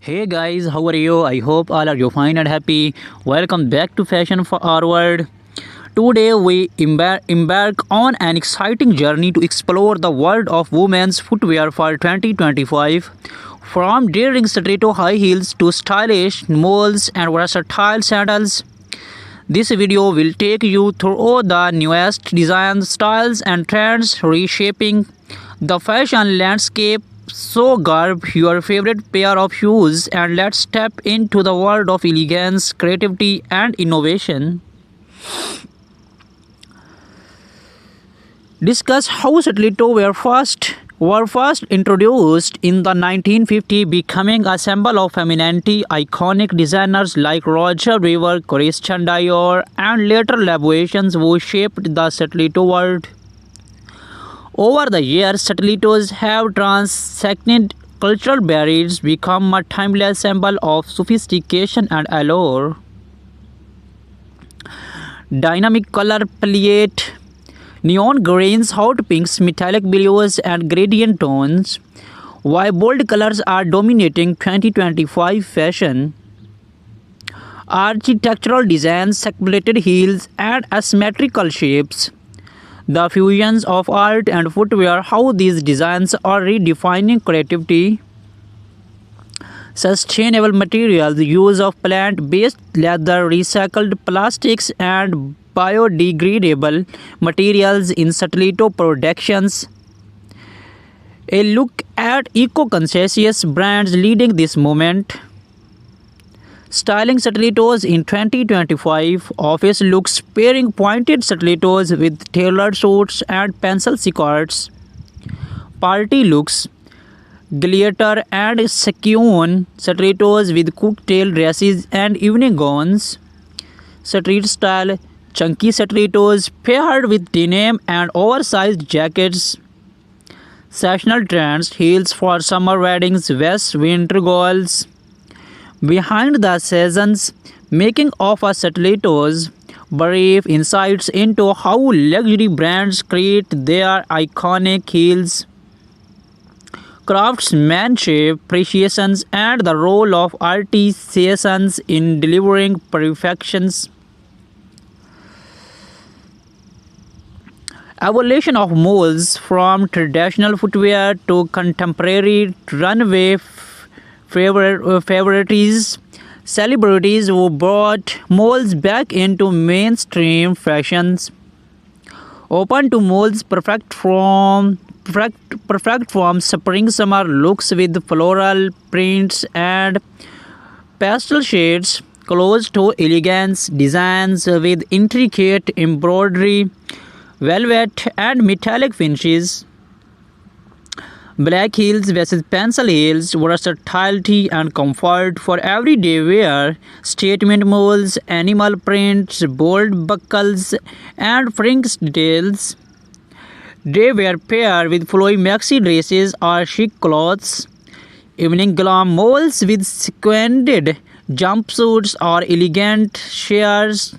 Hey guys, how are you? I hope all are you fine and happy. Welcome back to Fashion Forward. Today we embark on an exciting journey to explore the world of women's footwear for 2025. From daring stiletto high heels to stylish moles and versatile sandals, this video will take you through the newest designs, styles, and trends reshaping the fashion landscape. So, grab your favorite pair of shoes and let's step into the world of elegance, creativity, and innovation. Discuss how stiletto were first introduced in the 1950s, becoming a symbol of femininity. Iconic designers like Roger Weaver, Christian Dior, and later Labuations who shaped the stiletto world. Over the years, stilettos have transcended cultural barriers, become a timeless symbol of sophistication and allure. Dynamic color palette, neon greens, hot pinks, metallic blues, and gradient tones. While bold colors are dominating 2025 fashion, architectural designs, separated heels, and asymmetrical shapes. The fusions of art and footwear, how these designs are redefining creativity. Sustainable materials, use of plant-based leather, recycled plastics, and biodegradable materials in stiletto productions. A look at eco-conscious brands leading this movement. Styling stilettos in 2025, office looks pairing pointed stilettos with tailored suits and pencil skirts. Party looks, glitter and sequin stilettos with cocktail dresses and evening gowns. Street style, chunky stilettos paired with denim and oversized jackets. Seasonal trends, heels for summer weddings, vests, winter goals. Behind the seasons, making of a stilettos, brief insights into how luxury brands create their iconic heels, craftsmanship, precisions, and the role of artisans in delivering perfections. Evolution of moles from traditional footwear to contemporary runway favorites, celebrities who brought moles back into mainstream fashions, open to moles perfect from spring summer looks with floral prints and pastel shades, close to elegance designs with intricate embroidery, velvet and metallic finishes. Black heels versus pencil heels, versatility and comfort for everyday wear, statement molds, animal prints, bold buckles, and fringe details. They were paired with flowy maxi dresses or chic clothes. Evening glam molds with sequined jumpsuits or elegant shears.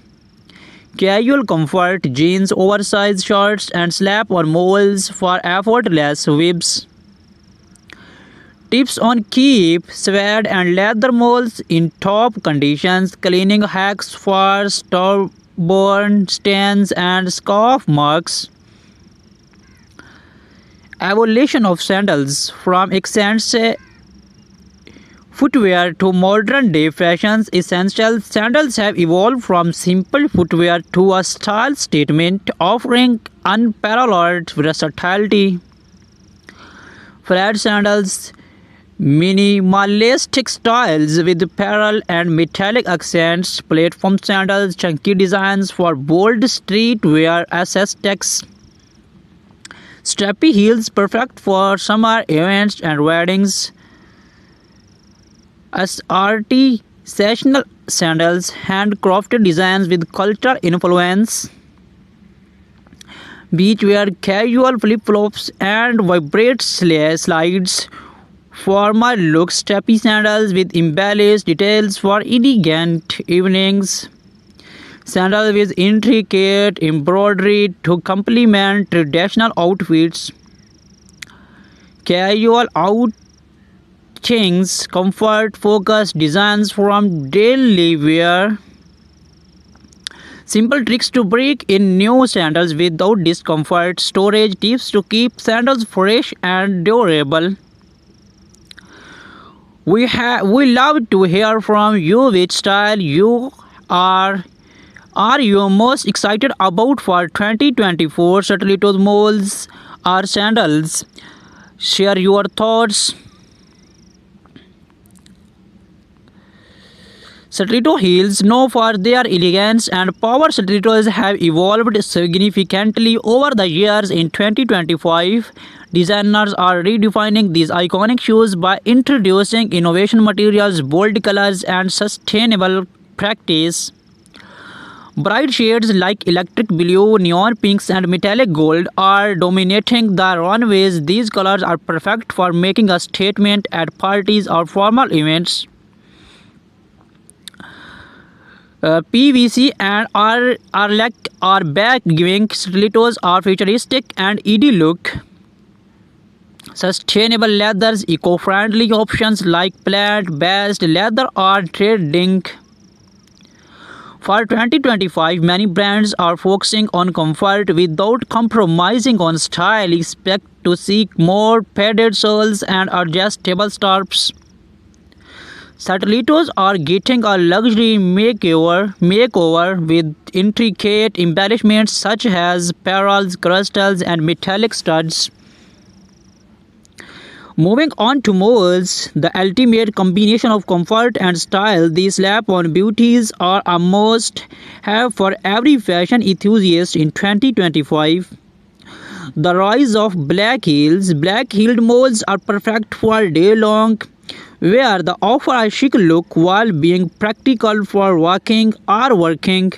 Casual comfort, jeans, oversized shorts, and slap-on molds for effortless whips. Tips on keep suede and leather molds in top conditions, cleaning hacks for stubborn stains and scuff marks. Evolution of sandals, from accents footwear to modern day fashions essentials, sandals have evolved from simple footwear to a style statement offering unparalleled versatility. Flat sandals, minimalistic styles with pearl and metallic accents, platform sandals, chunky designs for bold streetwear aesthetics, strappy heels perfect for summer events and weddings, as artisanal sandals, handcrafted designs with cultural influence, beachwear, casual flip-flops, and vibrant slides. Formal looks, strappy sandals with embellished details for elegant evenings. Sandals with intricate embroidery to complement traditional outfits. Casual things, comfort-focused designs from daily wear. Simple tricks to break in new sandals without discomfort. Storage tips to keep sandals fresh and durable. We love to hear from you which style you are you most excited about for 2024 stilettos, molds or sandals. Share your thoughts. Stiletto heels, known for their elegance and power, stilettos have evolved significantly over the years. In 2025, designers are redefining these iconic shoes by introducing innovation materials, bold colors, and sustainable practice. Bright shades like electric blue, neon pinks, and metallic gold are dominating the runways. These colors are perfect for making a statement at parties or formal events. PVC and are back, giving stilettos a futuristic and ED look. Sustainable leathers, eco-friendly options like plant-based leather are trending. For 2025, many brands are focusing on comfort without compromising on style. Expect to see more padded soles and adjustable straps. Stilettos are getting a luxury makeover with intricate embellishments such as pearls, crystals, and metallic studs. Moving on to molds, the ultimate combination of comfort and style. These slap-on beauties are a must-have for every fashion enthusiast in 2025. The rise of black heels. Black-heeled molds are perfect for day-long wear. They offer a chic look while being practical for walking or working.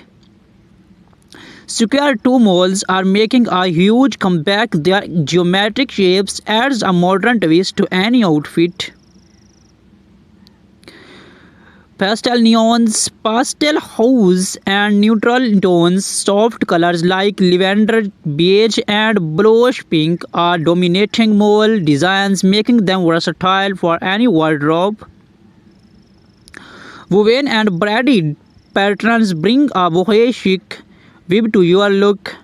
Square toe molds are making a huge comeback. Their geometric shapes adds a modern twist to any outfit. Pastel neons, pastel hues, and neutral tones, soft colors like lavender, beige, and bluish pink are dominating mold designs, making them versatile for any wardrobe. Woven and braided patterns bring a boho chic vibe to your look.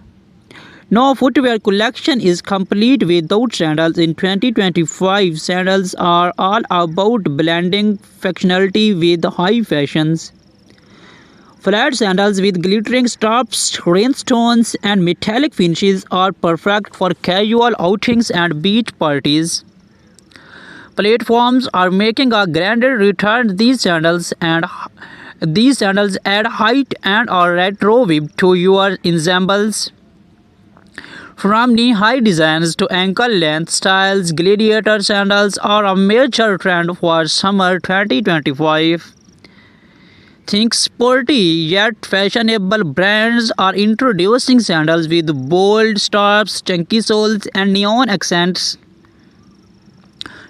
No footwear collection is complete without sandals. In 2025, sandals are all about blending functionality with high fashions. Flat sandals with glittering straps, rhinestones, and metallic finishes are perfect for casual outings and beach parties. Platforms are making a grander return. These sandals add height and a retro vibe to your ensembles. From knee-high designs to ankle-length styles, gladiator sandals are a major trend for summer 2025. Think sporty yet fashionable brands are introducing sandals with bold straps, chunky soles, and neon accents.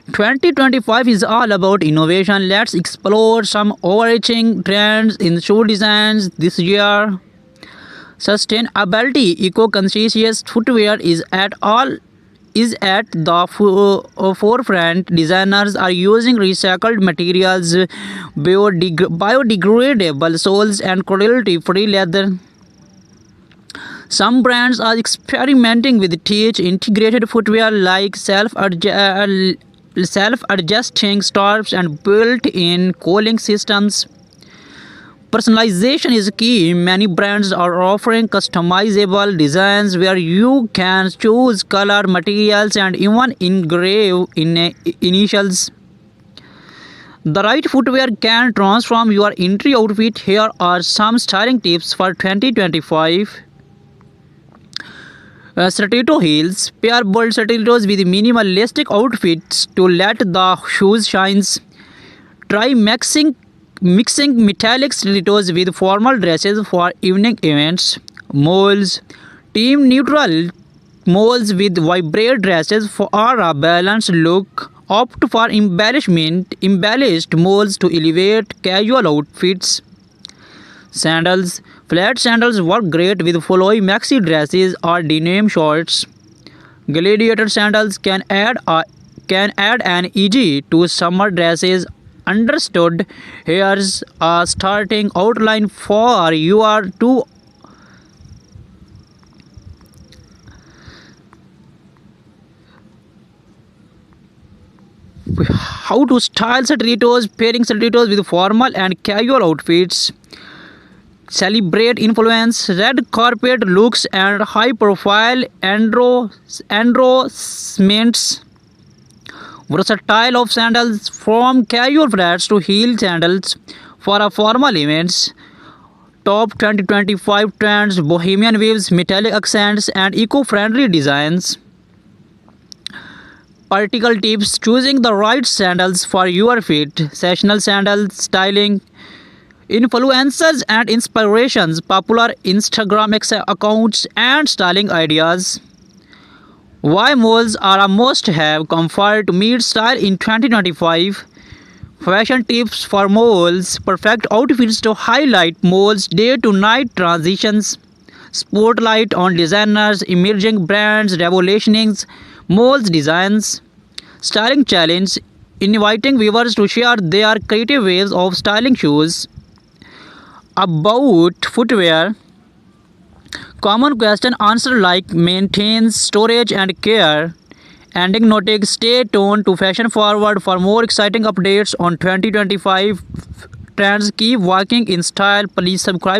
2025 is all about innovation. Let's explore some overarching trends in shoe designs this year. Sustainability, eco-conscious footwear is at the forefront. Designers are using recycled materials, biodegradable soles, and cruelty-free leather. Some brands are experimenting with integrated footwear like self-adjusting straps and built-in cooling systems. Personalization is key. Many brands are offering customizable designs where you can choose color, materials, and even engrave initials. The right footwear can transform your entry outfit. Here are some styling tips for 2025. Stiletto heels. Pair bold stilettos with minimalistic outfits to let the shoes shine. Try mixing metallic stilettos with formal dresses for evening events. Molds. Team neutral molds with vibrant dresses for a balanced look. Opt for embellished molds to elevate casual outfits. Sandals. Flat sandals work great with flowy maxi dresses or denim shorts. Gladiator sandals can add a can add an easy to summer dresses. Understood. Here's a starting outline for your two. How to style stilettos, pairing stilettos with formal and casual outfits. Celebrate influence, red carpet looks, and high profile endorsements. Versatile of sandals from casual flats to heel sandals for a formal events. Top 2025 trends, bohemian waves, metallic accents, and eco-friendly designs. Practical tips, choosing the right sandals for your feet, sessional sandals, styling, influencers and inspirations, popular Instagram accounts, and styling ideas. Why malls are a must have, comfort meets style in 2025. Fashion tips for malls, perfect outfits to highlight malls' day to night transitions. Spotlight on designers, emerging brands, revolutioning malls designs. Styling challenge, inviting viewers to share their creative ways of styling shoes. About footwear, common question answer like maintains storage and care. Ending noting, stay tuned to Fashion Forward for more exciting updates on 2025 trends. Keep walking in style. Please subscribe.